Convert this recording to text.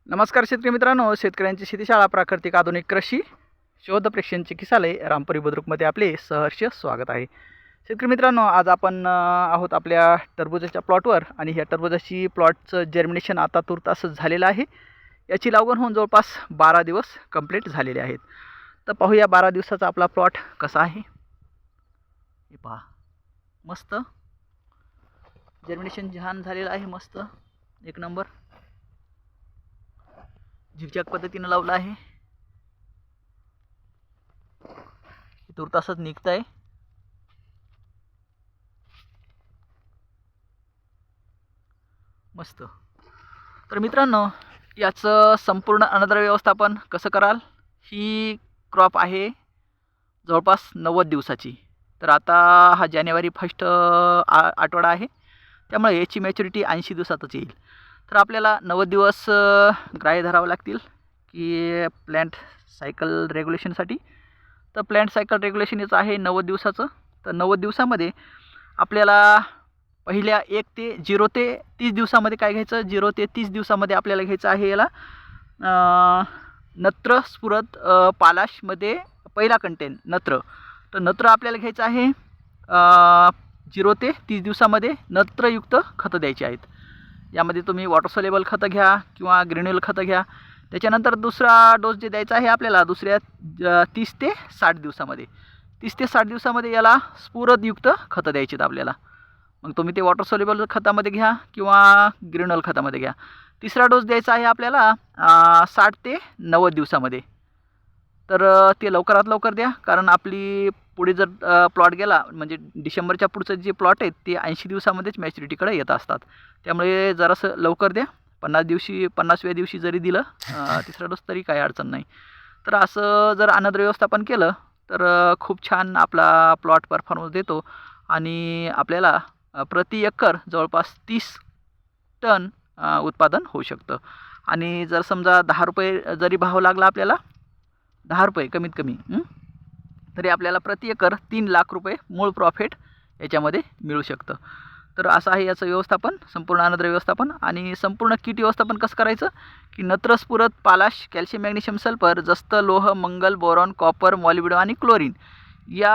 नमस्कार शेतकरी मित्रांनो, शेतकऱ्यांची शेतीशाळा प्राकृतिक आधुनिक कृषी शोध प्रेक्षण चिकित्सालय रामपुरी बुद्रुकमध्ये आपले सहर्ष स्वागत आहे। शेतकरी मित्रांनो, आज आपण आहोत आपल्या टरबूजाच्या प्लॉटवर आणि ह्या टरबूजाची प्लॉटचं जर्मिनेशन आता तुर्तासच झालेलं आहे। याची लागवड होऊन जवळपास 12 दिवस कंप्लीट झालेले आहेत। तर पाहूया 12 दिवसाचा आपला प्लॉट कसा आहे। हे पहा, मस्त जर्मिनेशन छान झालेलं आहे, मस्त एक नंबर झिगझॅग पद्धतीने लावला आहे। तुर्तासच निघत आहे। मस्त। तर मित्रांनो, याचं संपूर्ण अन्नद्रव्य व्यवस्थापन कसं कराल। ही क्रॉप आहे जवळपास 90 दिवसाची। तर आता हा जानेवारी फर्स्ट आठवडा आहे, त्यामुळे याची मॅच्युरिटी 80 दिवसातच येईल। तर आपल्याला 90 दिवस ग्राह्य धरावं लागतील की प्लॅन्ट सायकल रेग्युलेशनसाठी। तर प्लॅन्ट सायकल रेग्युलेशन याचं आहे 90 दिवसाचं। तर 90 दिवसामध्ये आपल्याला पहिल्या 0 ते 30 दिवसामध्ये काय घ्यायचं, 0 ते 30 दिवसामध्ये आपल्याला घ्यायचं आहे याला नत्र स्फुरद पालाशमध्ये पहिला कंटेन नत्र। तर नत्र आपल्याला घ्यायचं आहे 0 ते 30 दिवसामध्ये नत्रयुक्त खतं द्यायची आहेत। यामध्ये तुम्ही वॉटर सोल्युबल खतं घ्या किंवा ग्रेन्युअल खतं घ्या। त्याच्यानंतर दुसरा डोस जे द्यायचा आहे आपल्याला दुसऱ्या 30 ते 60 दिवसामध्ये 30 ते 60 दिवसामध्ये याला स्फुरदयुक्त खतं द्यायची आहेत आपल्याला। मग तुम्ही ते वॉटर सोल्युबल खतामध्ये घ्या किंवा ग्रेन्युअल खतामध्ये घ्या। तिसरा डोस द्यायचा आहे आपल्याला 60 ते 90 दिवसामध्ये। तर ते लवकरात लवकर द्या, कारण आपली पुढे जर प्लॉट गेला म्हणजे डिसेंबरच्या पुढचं जे प्लॉट आहेत ते 80 दिवसामध्येच मॅच्युरिटीकडे येत असतात। त्यामुळे जरासं लवकर द्या। 50व्या दिवशी जरी दिलं तिसरा डोस तरी काही अडचण नाही। तर असं जर अन्नद्रव्य व्यवस्थापन केलं तर खूप छान आपला प्लॉट परफॉर्मन्स देतो आणि आपल्याला प्रति एकर जवळपास 30 टन उत्पादन होऊ शकतं। आणि जर समजा 10 रुपये जरी भाव लागला आपल्याला, 10 रुपये कमीत कमी, तरी आपल्याला प्रति एकर 3 लाख रुपये मूळ प्रॉफिट याच्यामध्ये मिळू शकतं। तर असं आहे याचं व्यवस्थापन, संपूर्ण अन्नद्रव्य व्यवस्थापन। आणि संपूर्ण कीट व्यवस्थापन कसं करायचं की नत्र स्फुरद पालाश कॅल्शियम मॅग्नेशियम सल्फर जस्त लोह मंगल बोरॉन कॉपर मॉलिब्डेनम आणि क्लोरीन या